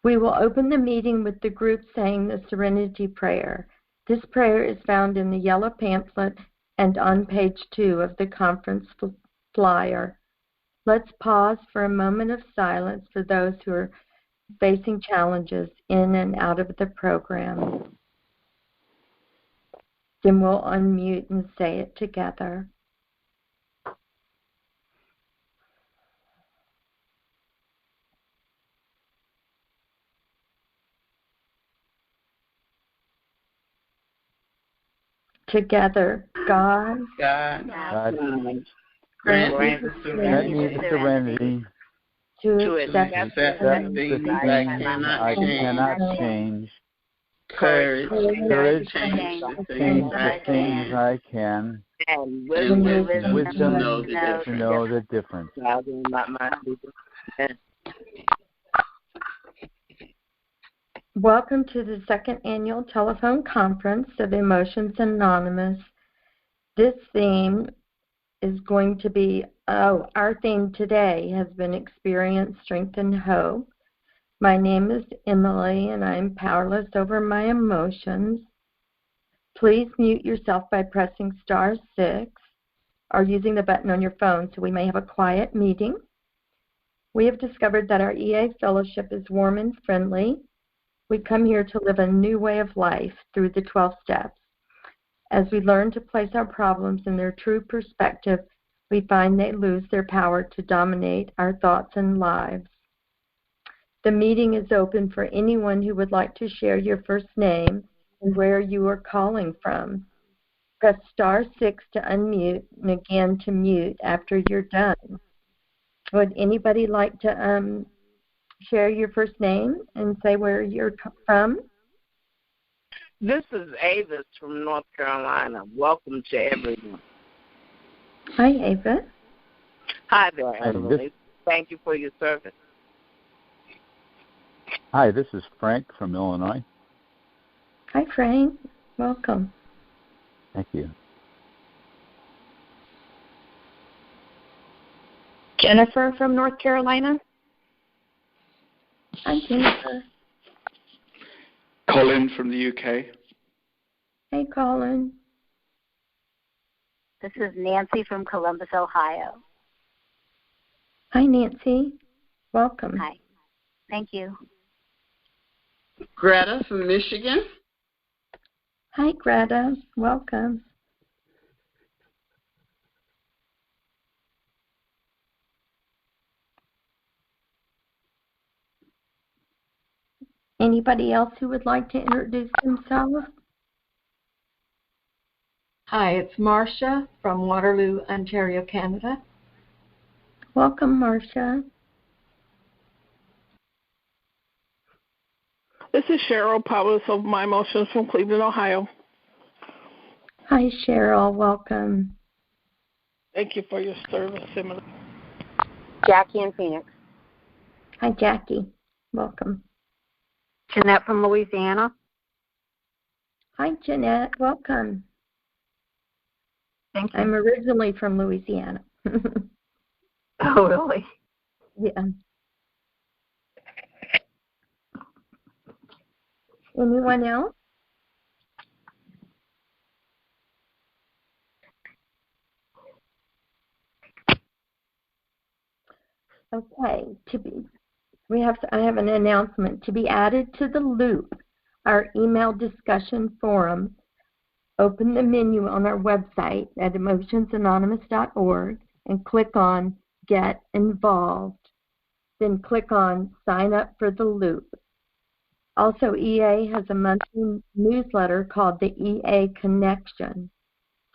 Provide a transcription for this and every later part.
We will open the meeting with the group saying the Serenity Prayer. This prayer is found in the yellow pamphlet and on page 2 of the conference flyer. Let's pause for a moment of silence for those who are facing challenges in and out of the program. Then we'll unmute and say it together. Together, God, grant me the serenity to accept the things I cannot change, courage to change the things I can, and wisdom to know the difference. Welcome to the second annual telephone conference of Emotions Anonymous. This theme is going to be, our theme today has been Experience, Strength, and Hope. My name is Emily, and I'm powerless over my emotions. Please mute yourself by pressing *6 or using the button on your phone so we may have a quiet meeting. We have discovered that our EA fellowship is warm and friendly. We come here to live a new way of life through the 12 steps. As we learn to place our problems in their true perspective, we find they lose their power to dominate our thoughts and lives. The meeting is open for anyone who would like to share your first name and where you are calling from. Press *6 to unmute and again to mute after you're done. Would anybody like to share your first name and say where you're from? This is Avis from North Carolina. Welcome to everyone. Hi, Ava. Hi there, Emily. Thank you for your service. Hi, this is Frank from Illinois. Hi, Frank. Welcome. Thank you. Jennifer from North Carolina. Hi, Jennifer. Colin from the UK. Hey, Colin. This is Nancy from Columbus, Ohio. Hi, Nancy. Welcome. Hi. Thank you. Greta from Michigan. Hi, Greta. Welcome. Anybody else who would like to introduce themselves? Hi, it's Marcia from Waterloo, Ontario, Canada. Welcome, Marcia. This is Cheryl Pavlis of My Emotions from Cleveland, Ohio. Hi, Cheryl. Welcome. Thank you for your service, Emily. Jackie in Phoenix. Hi, Jackie. Welcome. Jeanette from Louisiana. Hi, Jeanette. Welcome. Thank you. I'm originally from Louisiana. Oh, really? Yeah. Anyone else? Okay. I have an announcement. To be added to the loop, our email discussion forum, open the menu on our website at emotionsanonymous.org and click on Get Involved. Then click on Sign Up for the Loop. Also, EA has a monthly newsletter called the EA Connection.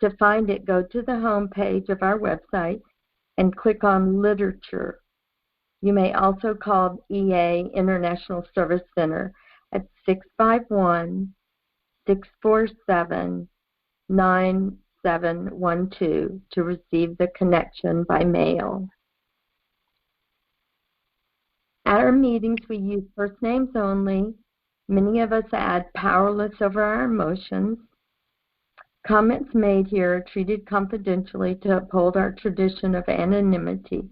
To find it, go to the home page of our website and click on Literature. You may also call EA International Service Center at 651-647-9712 to receive the connection by mail. At our meetings, we use first names only. Many of us add powerless over our emotions. Comments made here are treated confidentially to uphold our tradition of anonymity.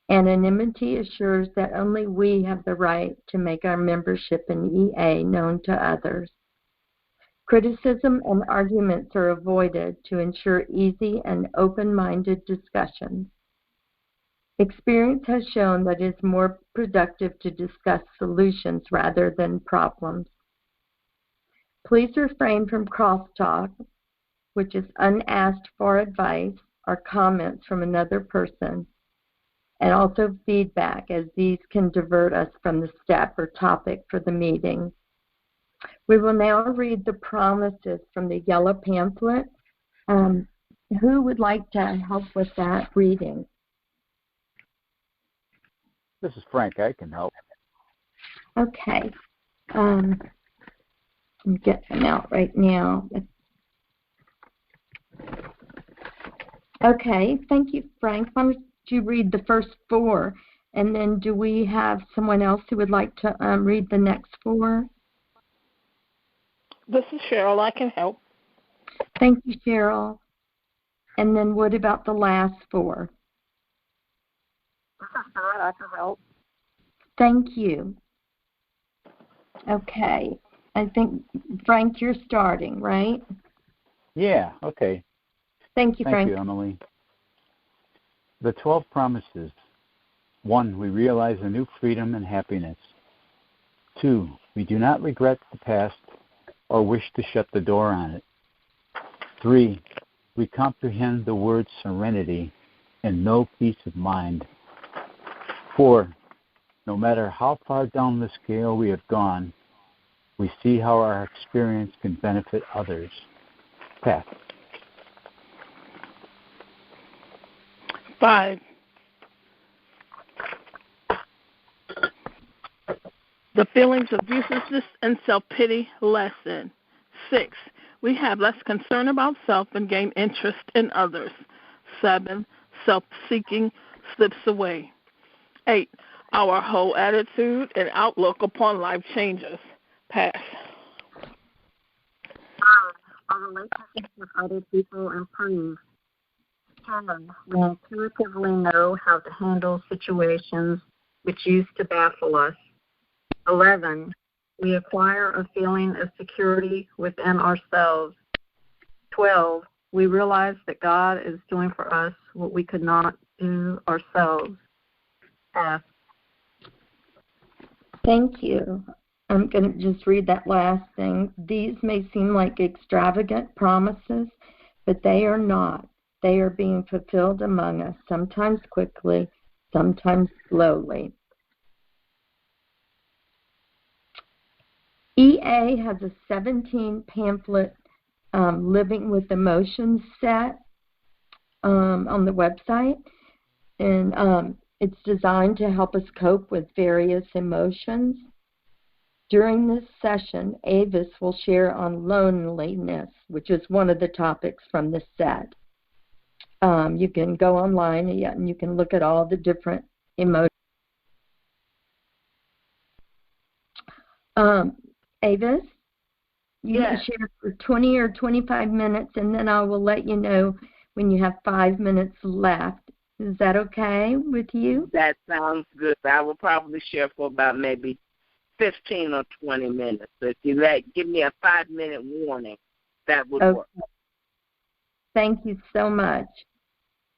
Anonymity assures that only we have the right to make our membership in EA known to others. Criticism and arguments are avoided to ensure easy and open-minded discussions. Experience has shown that it is more productive to discuss solutions rather than problems. Please refrain from crosstalk, which is unasked for advice or comments from another person, and also feedback, as these can divert us from the step or topic for the meeting. We will now read the promises from the yellow pamphlet. Who would like to help with that reading? This is Frank. I can help. Okay. I'll get them out right now. Okay. Thank you, Frank. Why don't you read the first 4, and then do we have someone else who would like to read the next 4? This is Cheryl. I can help. Thank you, Cheryl. And then what about the last 4? I can help. Thank you. Okay. I think, Frank, you're starting, right? Yeah, okay. Thank you, Frank. Thank you, Emily. The 12 promises. 1, we realize a new freedom and happiness. 2, we do not regret the past or wish to shut the door on it. 3, we comprehend the word serenity and know peace of mind. 4, no matter how far down the scale we have gone, we see how our experience can benefit others. Pat. 5, the feelings of uselessness and self-pity lessen. 6, we have less concern about self and gain interest in others. 7, self-seeking slips away. 8, our whole attitude and outlook upon life changes. Pass. 9, our relationships with other people improve. 10, we intuitively know how to handle situations which used to baffle us. 11, we acquire a feeling of security within ourselves. 12, we realize that God is doing for us what we could not do ourselves. Pass. Thank you. I'm going to just read that last thing. These may seem like extravagant promises, but they are not. They are being fulfilled among us, sometimes quickly, sometimes slowly. EA has a 17 pamphlet Living with Emotions set on the website, and it's designed to help us cope with various emotions. During this session, Avis will share on loneliness, which is one of the topics from the set. You can go online and you can look at all the different emotions. Avis, you can share for 20 or 25 minutes, and then I will let you know when you have 5 minutes left. Is that okay with you? That sounds good. I will probably share for about maybe 15 or 20 minutes. So if you give me a 5-minute warning, that would work. Thank you so much.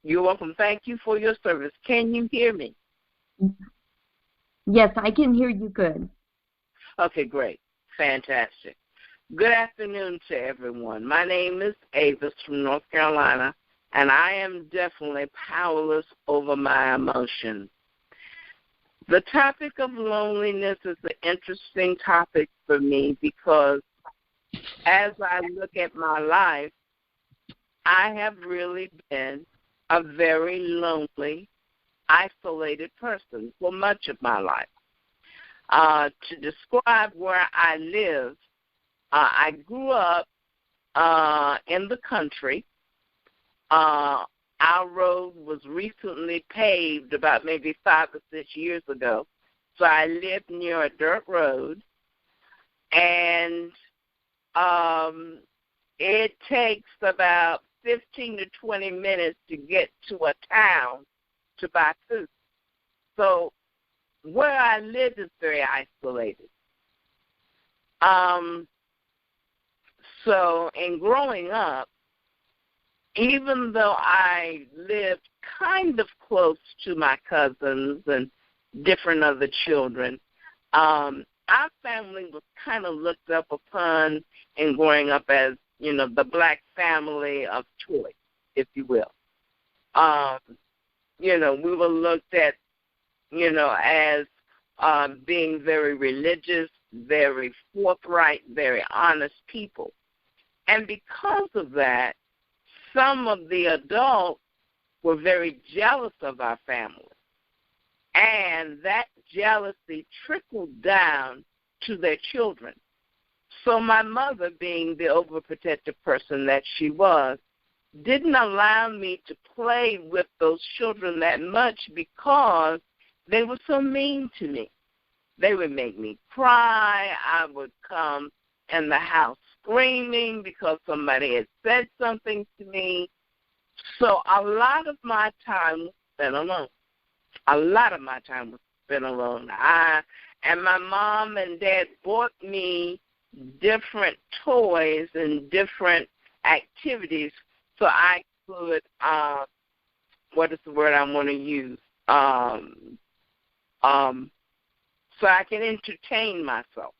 You're welcome. Thank you for your service. Can you hear me? Yes, I can hear you good. Okay, great. Fantastic. Good afternoon to everyone. My name is Avis from North Carolina, and I am definitely powerless over my emotions. The topic of loneliness is an interesting topic for me because as I look at my life, I have really been a very lonely, isolated person for much of my life. To describe where I live, I grew up in the country. Our road was recently paved about maybe 5 or 6 years ago. So I lived near a dirt road, and it takes about 15 to 20 minutes to get to a town to buy food. So where I lived is very isolated. So in growing up, even though I lived kind of close to my cousins and different other children, our family was kind of looked up upon in growing up as, the black family of choice, if you will. We were looked at, as being very religious, very forthright, very honest people. And because of that, some of the adults were very jealous of our family. And that jealousy trickled down to their children. So my mother, being the overprotective person that she was, didn't allow me to play with those children that much because they were so mean to me. They would make me cry. I would come in the house screaming because somebody had said something to me. So a lot of my time was spent alone. And my mom and dad bought me different toys and different activities so I could, what is the word I want to use? So I can entertain myself.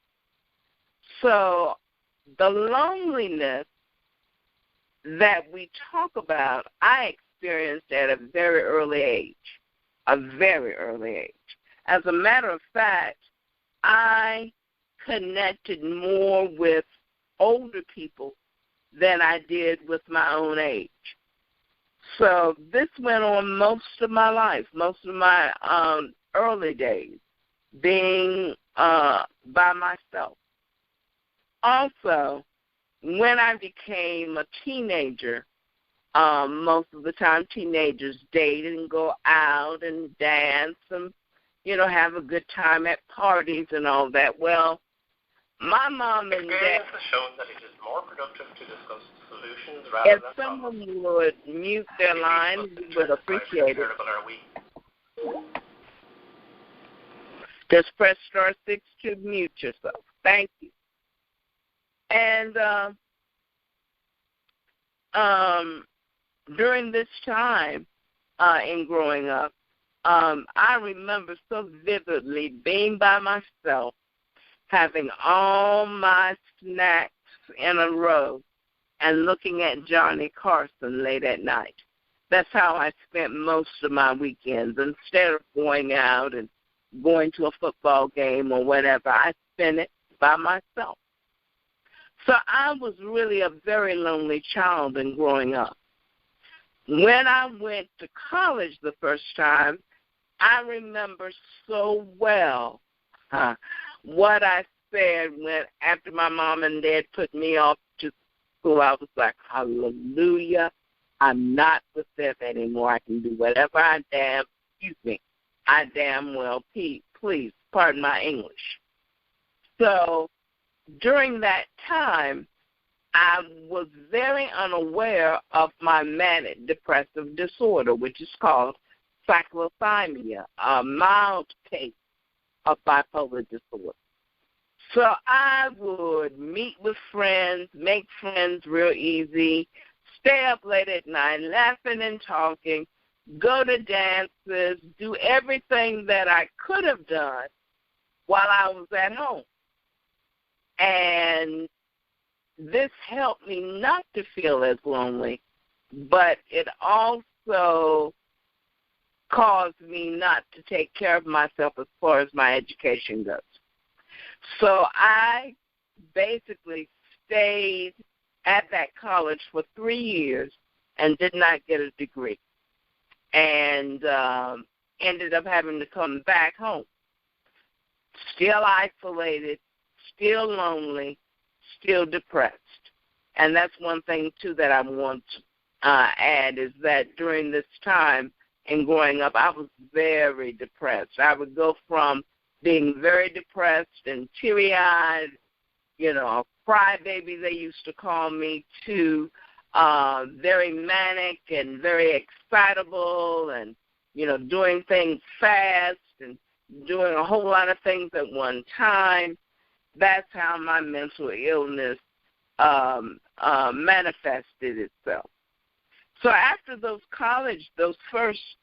So the loneliness that we talk about, I experienced at a very early age. As a matter of fact, I connected more with older people than I did with my own age. So this went on most of my life, most of my early days, being by myself. Also, when I became a teenager, most of the time teenagers date and go out and dance and, have a good time at parties and all that. Well, my mom and dad has shown that it is more productive to discuss solutions rather if than someone would mute their line, we would appreciate it. Just press star 6 to mute yourself. Thank you. And during this time in growing up, I remember so vividly being by myself, having all my snacks in a row, and looking at Johnny Carson late at night. That's how I spent most of my weekends. Instead of going out and going to a football game or whatever, I spent it by myself. So I was really a very lonely child in growing up. When I went to college the first time, I remember so well what I said when after my mom and dad put me off to school. I was like, hallelujah, I'm not with them anymore. I can do whatever I damn well please, pardon my English. So during that time, I was very unaware of my manic depressive disorder, which is called cyclothymia, a mild case of bipolar disorder. So I would meet with friends, make friends real easy, stay up late at night, laughing and talking, go to dances, do everything that I could have done while I was at home. And this helped me not to feel as lonely, but it also caused me not to take care of myself as far as my education goes. So I basically stayed at that college for 3 years and did not get a degree, and ended up having to come back home, still isolated, still lonely, still depressed. And that's one thing, too, that I want to add is that during this time in growing up, I was very depressed. I would go from being very depressed and teary-eyed, a crybaby they used to call me, to very manic and very excitable and, doing things fast and doing a whole lot of things at one time. That's how my mental illness manifested itself. So after those first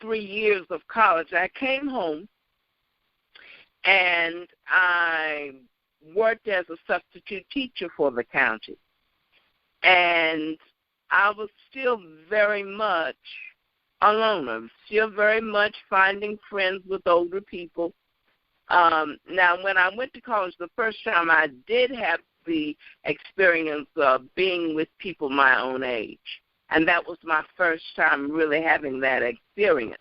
3 years of college, I came home and I worked as a substitute teacher for the county. And I was still very much alone. I'm still very much finding friends with older people. Now, when I went to college the first time, I did have the experience of being with people my own age. And that was my first time really having that experience.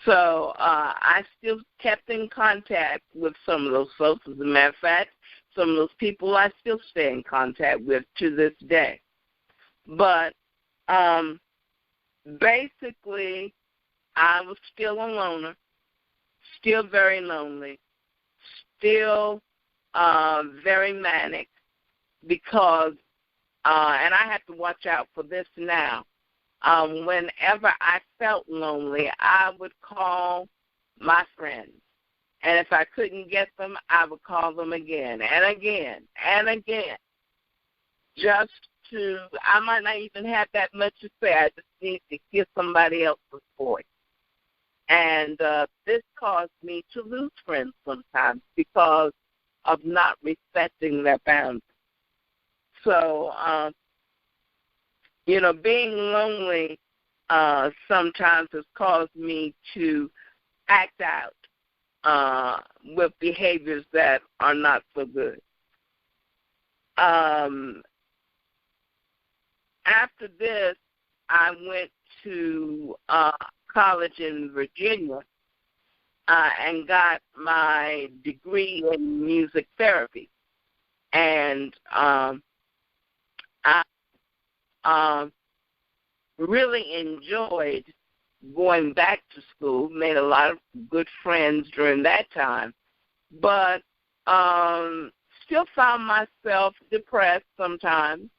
So I still kept in contact with some of those folks. As a matter of fact, some of those people I still stay in contact with to this day. But basically, I was still a loner, still very lonely, still very manic because, and I have to watch out for this now, whenever I felt lonely, I would call my friends. And if I couldn't get them, I would call them again and again and again. I might not even have that much to say. I just need to hear somebody else's voice. And this caused me to lose friends sometimes because of not respecting their boundaries. So, being lonely sometimes has caused me to act out with behaviors that are not so good. After this, I went to college in Virginia and got my degree in music therapy. And I really enjoyed going back to school, made a lot of good friends during that time, but still found myself depressed sometimes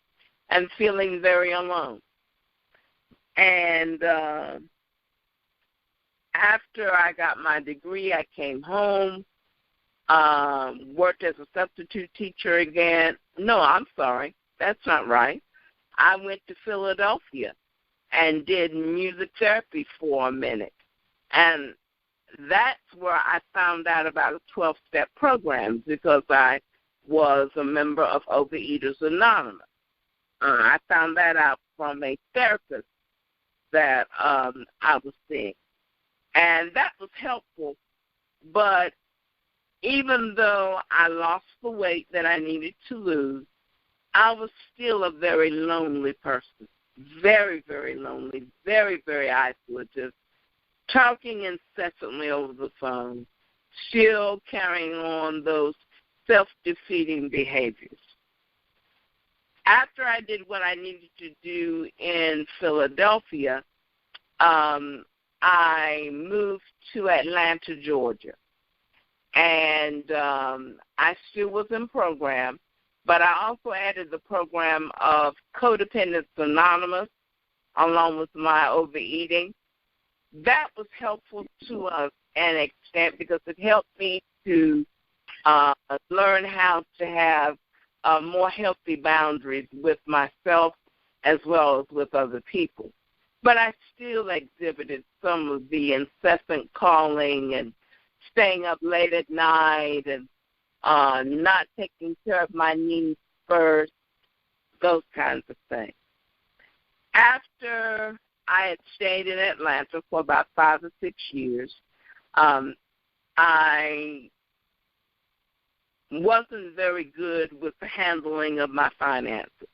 and feeling very alone. And after I got my degree, I came home, worked as a substitute teacher again. No, I'm sorry. That's not right. I went to Philadelphia and did music therapy for a minute. And that's where I found out about a 12-step program because I was a member of Overeaters Anonymous. I found that out from a therapist that I was seeing. And that was helpful. But even though I lost the weight that I needed to lose, I was still a very lonely person. Very, very lonely, very, very isolative, talking incessantly over the phone, still carrying on those self-defeating behaviors. After I did what I needed to do in Philadelphia, I moved to Atlanta, Georgia. And I still was in program, but I also added the program of Codependence Anonymous along with my overeating. That was helpful to an extent because it helped me to learn how to have more healthy boundaries with myself as well as with other people. But I still exhibited some of the incessant calling and staying up late at night and not taking care of my needs first, those kinds of things. After I had stayed in Atlanta for about 5 or 6 years, I wasn't very good with the handling of my finances.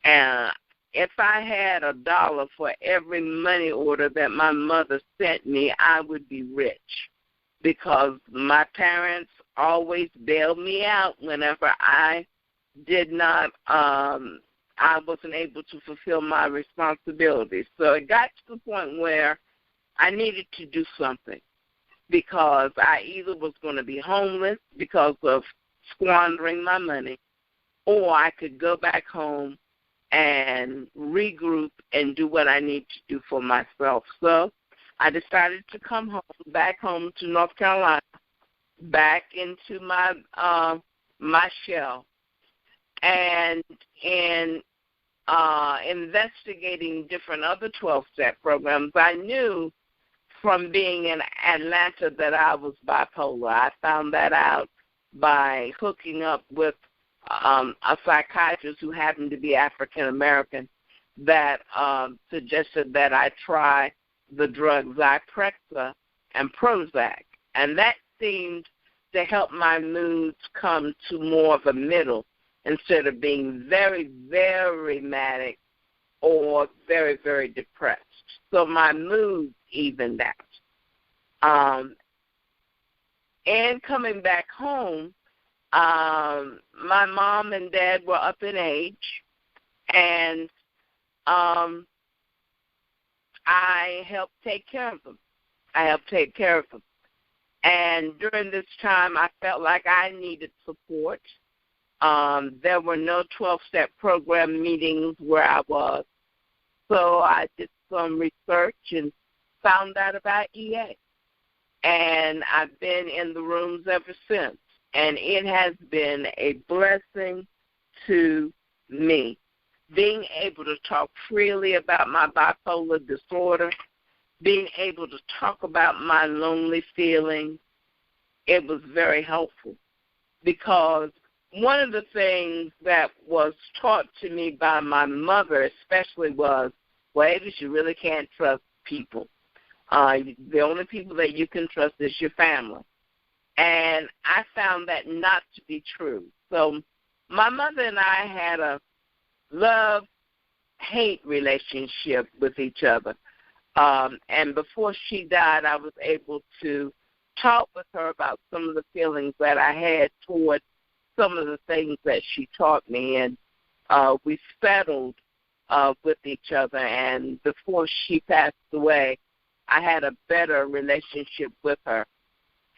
And if I had $1 for every money order that my mother sent me, I would be rich because my parents always bailed me out whenever I did not, I wasn't able to fulfill my responsibilities. So it got to the point where I needed to do something because I either was going to be homeless because of squandering my money, or I could go back home and regroup and do what I need to do for myself. So I decided to come back home to North Carolina, back into my my shell. And in investigating different other 12-step programs, I knew from being in Atlanta that I was bipolar. I found that out by hooking up with a psychiatrist who happened to be African American that suggested that I try the drugs Zyprexa and Prozac, and that seemed to help my moods come to more of a middle instead of being very, very manic or very, very depressed. So my mood evened out. And coming back home, my mom and dad were up in age, and I helped take care of them. And during this time, I felt like I needed support. There were no 12-step program meetings where I was. So I did some research and found out about EA. And I've been in the rooms ever since. And it has been a blessing to me. Being able to talk freely about my bipolar disorder, being able to talk about my lonely feelings, it was very helpful. Because one of the things that was taught to me by my mother especially was, well, Avis, you really can't trust people. The only people that you can trust is your family. And I found that not to be true. So my mother and I had a love-hate relationship with each other. And before she died, I was able to talk with her about some of the feelings that I had toward some of the things that she taught me. And we settled with each other. And before she passed away, I had a better relationship with her.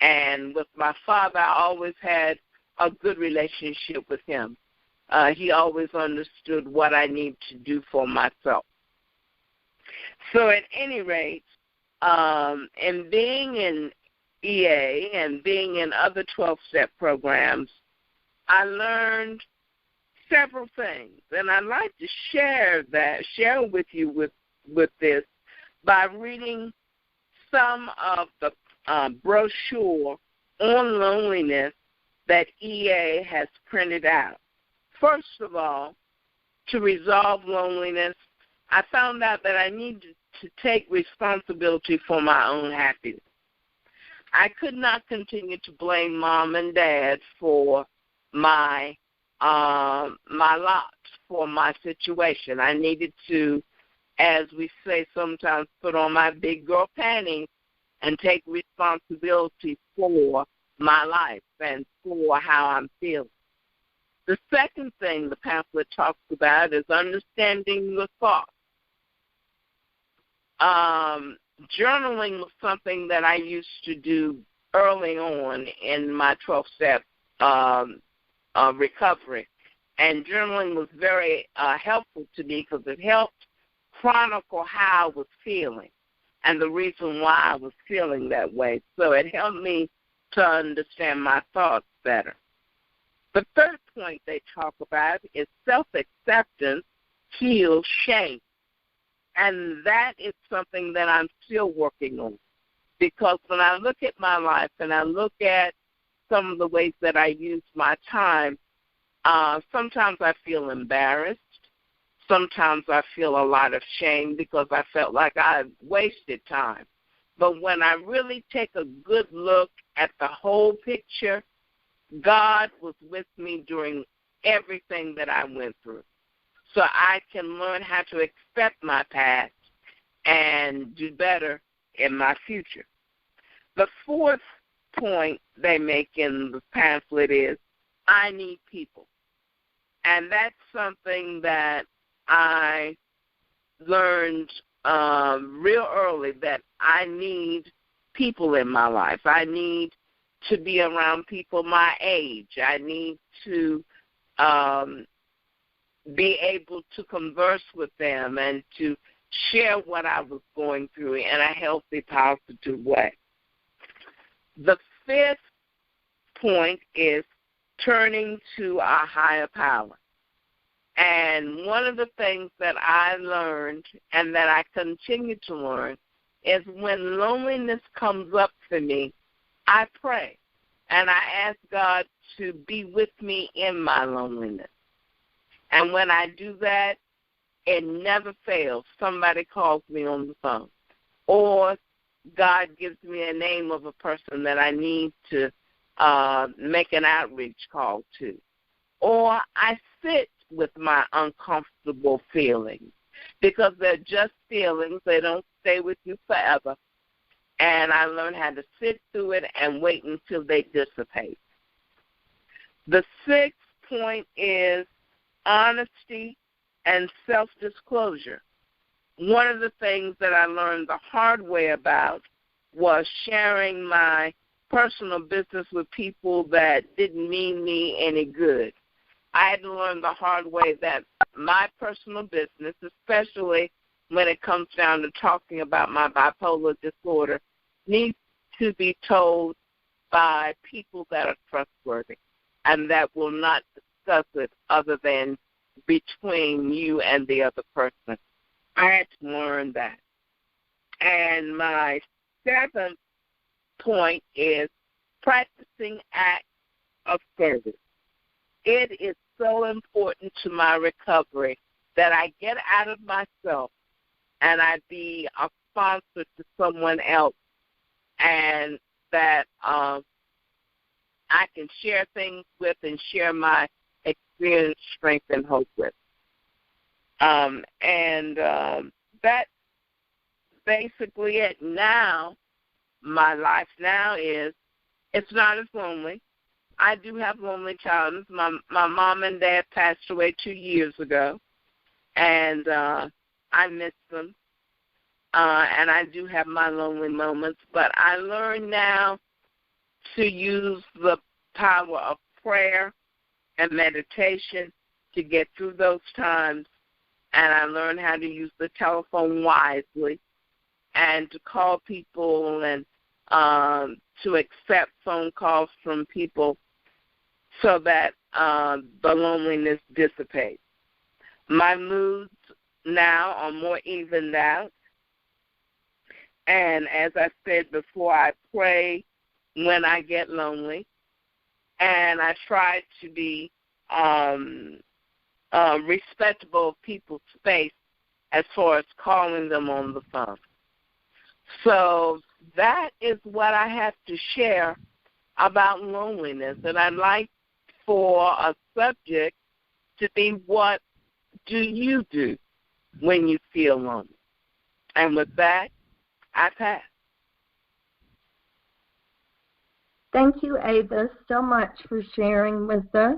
And with my father, I always had a good relationship with him. He always understood what I need to do for myself. So at any rate, in being in EA and being in other 12-step programs, I learned several things. And I'd like to share with you with this by reading some of the brochure on loneliness that EA has printed out. First of all, to resolve loneliness, I found out that I needed to take responsibility for my own happiness. I could not continue to blame mom and dad for my lot, for my situation. I needed to, as we say sometimes, put on my big girl panties and take responsibility for my life and for how I'm feeling. The second thing the pamphlet talks about is understanding your thoughts. Journaling was something that I used to do early on in my 12-step recovery. And journaling was very helpful to me because it helped chronicle how I was feeling and the reason why I was feeling that way. So it helped me to understand my thoughts better. The third point they talk about is self-acceptance heals shame. And that is something that I'm still working on. Because when I look at my life and I look at some of the ways that I use my time, sometimes I feel embarrassed. Sometimes I feel a lot of shame because I felt like I wasted time. But when I really take a good look at the whole picture, God was with me during everything that I went through. So I can learn how to accept my past and do better in my future. The fourth point they make in the pamphlet is, I need people. And that's something that I learned real early, that I need people in my life. I need to be around people my age. I need to be able to converse with them and to share what I was going through in a healthy, positive way. The fifth point is turning to a higher power. And one of the things that I learned and that I continue to learn is when loneliness comes up for me, I pray. And I ask God to be with me in my loneliness. And when I do that, it never fails. Somebody calls me on the phone. Or God gives me a name of a person that I need to make an outreach call to. Or I sit with my uncomfortable feelings because they're just feelings. They don't stay with you forever. And I learn how to sit through it and wait until they dissipate. The sixth point is honesty and self-disclosure. One of the things that I learned the hard way about was sharing my personal business with people that didn't mean me any good. I had to learn the hard way that my personal business, especially when it comes down to talking about my bipolar disorder, needs to be told by people that are trustworthy and that will not discuss it other than between you and the other person. I had to learn that. And my seventh point is practicing acts of service. It is so important to my recovery that I get out of myself and I be a sponsor to someone else, and that I can share things with and share my experience, strength, and hope with. That's basically it. Now, my life now is, it's not as lonely. I do have lonely childhood. My mom and dad passed away 2 years ago, and I miss them. And I do have my lonely moments, but I learn now to use the power of prayer and meditation to get through those times, and I learn how to use the telephone wisely and to call people and to accept phone calls from people so that the loneliness dissipates. My moods now are more evened out. And as I said before, I pray when I get lonely. And I try to be respectful of people's space as far as calling them on the phone. So that is what I have to share about loneliness. And I'd like for a subject to be, what do you do when you feel lonely? And with that, I pass. Thank you, Avis, so much for sharing with us.